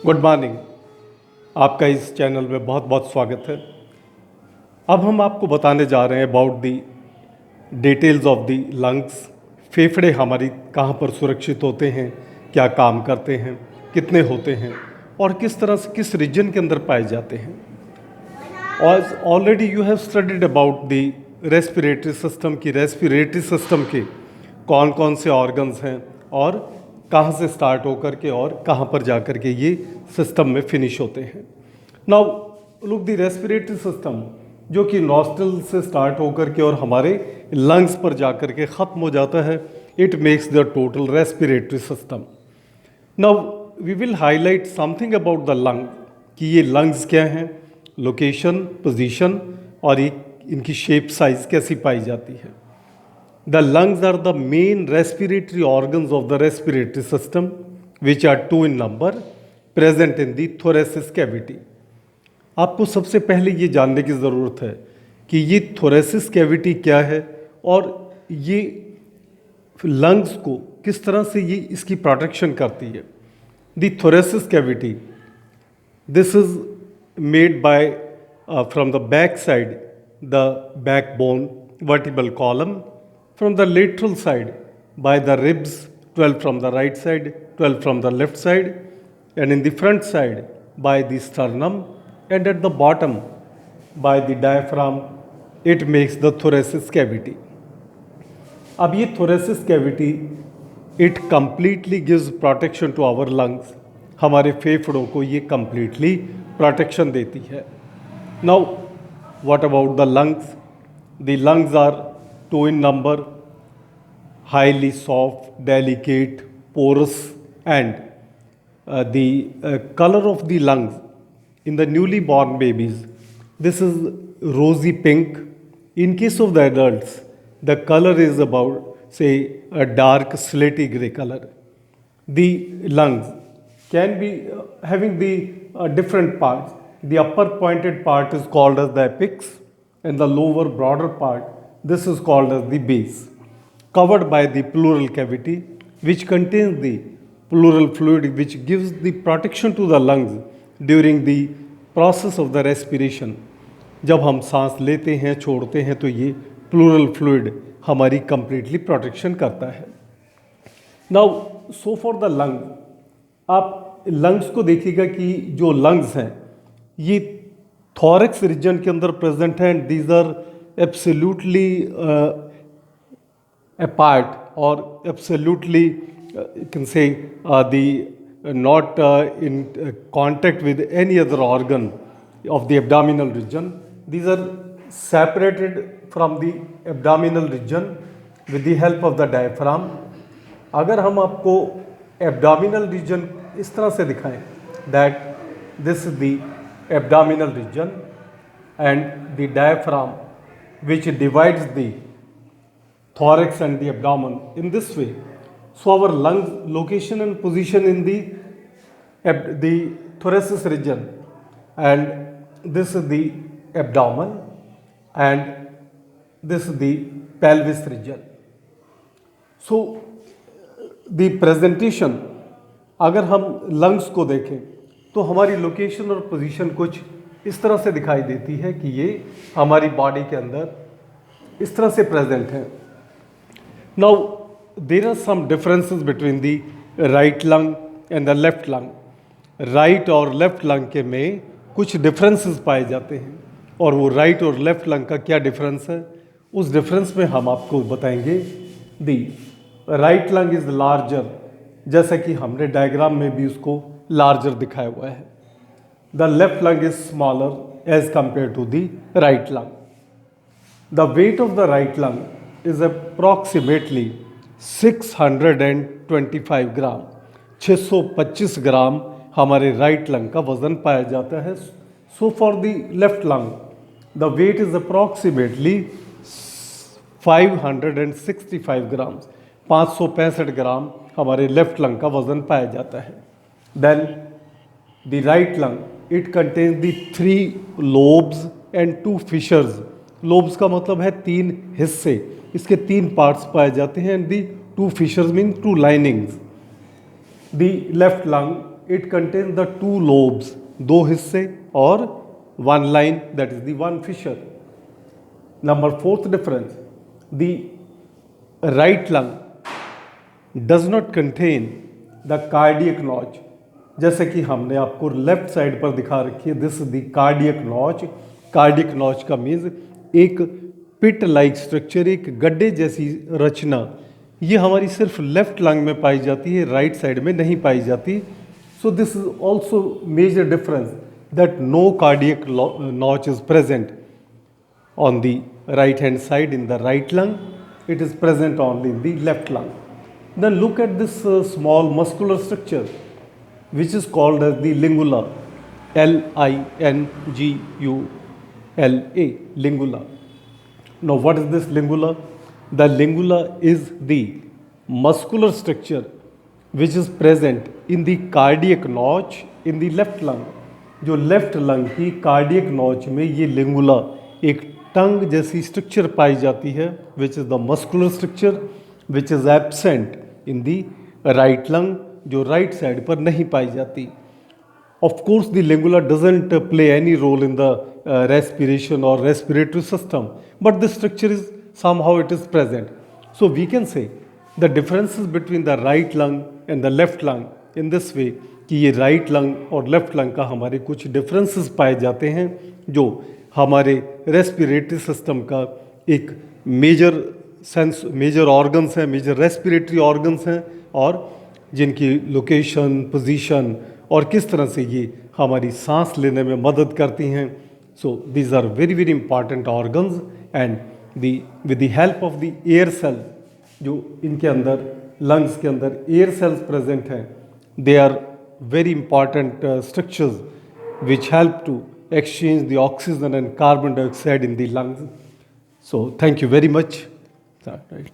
Good morning. आपका इस channel में बहुत बहुत स्वागत है। अब हम आपको बताने जा रहे हैं about the details of the lungs. फेफड़े हमारी कहाँ पर सुरक्षित होते हैं, क्या काम करते हैं, कितने होते हैं और किस तरह से किस रीजन के अंदर पाए जाते हैं। और already you have studied about the respiratory system की रेस्पिरेटरी सिस्टम के कौन कौन से ऑर्गन्स हैं और कहाँ से स्टार्ट होकर के और कहाँ पर जा कर के ये सिस्टम में फिनिश होते हैं। Now look the respiratory system जो कि नॉस्ट्रल से स्टार्ट होकर के और हमारे लंग्स पर जा कर के ख़त्म हो जाता है। It makes the total respiratory system. Now we will highlight something about the lung कि ये लंग्स क्या हैं, लोकेशन, पोजीशन और इनकी शेप साइज कैसी पाई जाती है। The lungs are the main respiratory organs of the respiratory system, which are 2 in number, present in the thoracic cavity. आपको सबसे पहले ये जानने की ज़रूरत है कि ये thoracic cavity क्या है और ये lungs को किस तरह से ये इसकी प्रोटेक्शन करती है। The thoracic cavity, this is made by from the back side, the backbone, vertebral column. From the lateral side by the ribs, 12 from the right side, 12 from the left side, and in the front side by the sternum, and at the bottom by the diaphragm. It makes the thoracic cavity. अब ये thoracic cavity it completely gives protection to our lungs. हमारे फेफड़ों को ये completely protection देती है। Now what about the lungs? The lungs are 2 in number, highly soft, delicate, porous, and the color of the lungs in the newly born babies, this is rosy pink. In case of the adults, the color is about, say, a dark slaty gray color. The lungs can be having the different parts. The upper pointed part is called as the apex, and the lower broader part, this is called as the base, covered by the pleural cavity, which contains the pleural fluid, which gives the protection to the lungs during the process of the respiration. जब हम सांस लेते हैं, छोड़ते हैं, तो ये pleural fluid हमारी completely protection करता है। Now, so for the lung, आप lungs को देखिएगा कि जो lungs हैं ये thorax region के अंदर present हैं, and these are absolutely apart or absolutely you can say the not in contact with any other organ of the abdominal region. These are separated from the abdominal region with the help of the diaphragm. अगर हम आपको abdominal region इस तरह से दिखाएं that this is the abdominal region and the diaphragm which divides the thorax and the abdomen in this way. So our lungs location and position in the thoracic region, and this is the abdomen and this is the pelvis region. So the presentation, अगर हम lungs को देखें तो हमारी location और position कुछ इस तरह से दिखाई देती है कि ये हमारी बॉडी के अंदर इस तरह से प्रेजेंट है। Now there are some differences between the right lung and the left lung. Right और लेफ्ट लंग के में कुछ डिफरेंसेस पाए जाते हैं और वो राइट और लेफ्ट लंग का क्या डिफरेंस है उस डिफरेंस में हम आपको बताएंगे। दी राइट लंग इज लार्जर, जैसा कि हमने डायग्राम में भी उसको लार्जर दिखाया हुआ है। The left lung is smaller as compared to the right lung. The weight of the right lung is approximately 625 ग्राम। 625 ग्राम हमारे राइट लंग का वजन पाया जाता है। So for the left lung, the weight is approximately 565 ग्राम। 565 ग्राम हमारे लेफ्ट लंग का वजन पाया जाता है। Then the right lung, it contains the 3 lobes and 2 fissures. Lobes का मतलब है 3 हिस्से, इसके 3 पार्ट्स पाए जाते हैं, and the 2 fissures mean 2 linings. The left lung it contain the two lobes, दो हिस्से और one line, that is the one fissure. Number fourth difference, the right lung does not contain the cardiac notch. जैसे कि हमने आपको left side पर दिखा रखी है, this the cardiac notch. Cardiac notch का मीन्स एक पिट लाइक स्ट्रक्चर, एक गड्ढे जैसी रचना, ये हमारी सिर्फ लेफ्ट लंग में पाई जाती है, राइट साइड में नहीं पाई जाती. So this is also major difference that no cardiac notch is present on the right hand side in the right lung. It is present only in the left lung. Then look at this small muscular structure which is called as the lingula. Lingula. Lingula. Now what is this lingula? The lingula is the muscular structure which is present in the cardiac notch in the left lung. जो left lung की cardiac notch में ये लिंगुला, एक टंग जैसी structure पाई जाती है, which is the muscular structure which is absent in the right lung, जो राइट साइड पर नहीं पाई जाती. Of course the lingula doesn't play any role in the respiration or respiratory system, but the structure is somehow it is present. So we can say the differences between the right lung and the left lung in this way कि ये right lung और left lung का हमारे कुछ differences पाए जाते हैं, जो हमारे रेस्पिरेटरी सिस्टम का एक मेजर ऑर्गन्स हैं, मेजर रेस्पिरेटरी ऑर्गन्स हैं, और जिनकी लोकेशन, पोजीशन और किस तरह से ये हमारी सांस लेने में मदद करती हैं. So these are very very important organs and with the help of the air cell, जो इनके अंदर लंग्स के अंदर एयर सेल्स प्रेजेंट हैं, they are very important structures which help to exchange the oxygen and carbon dioxide in the lungs. So thank you very much. Right.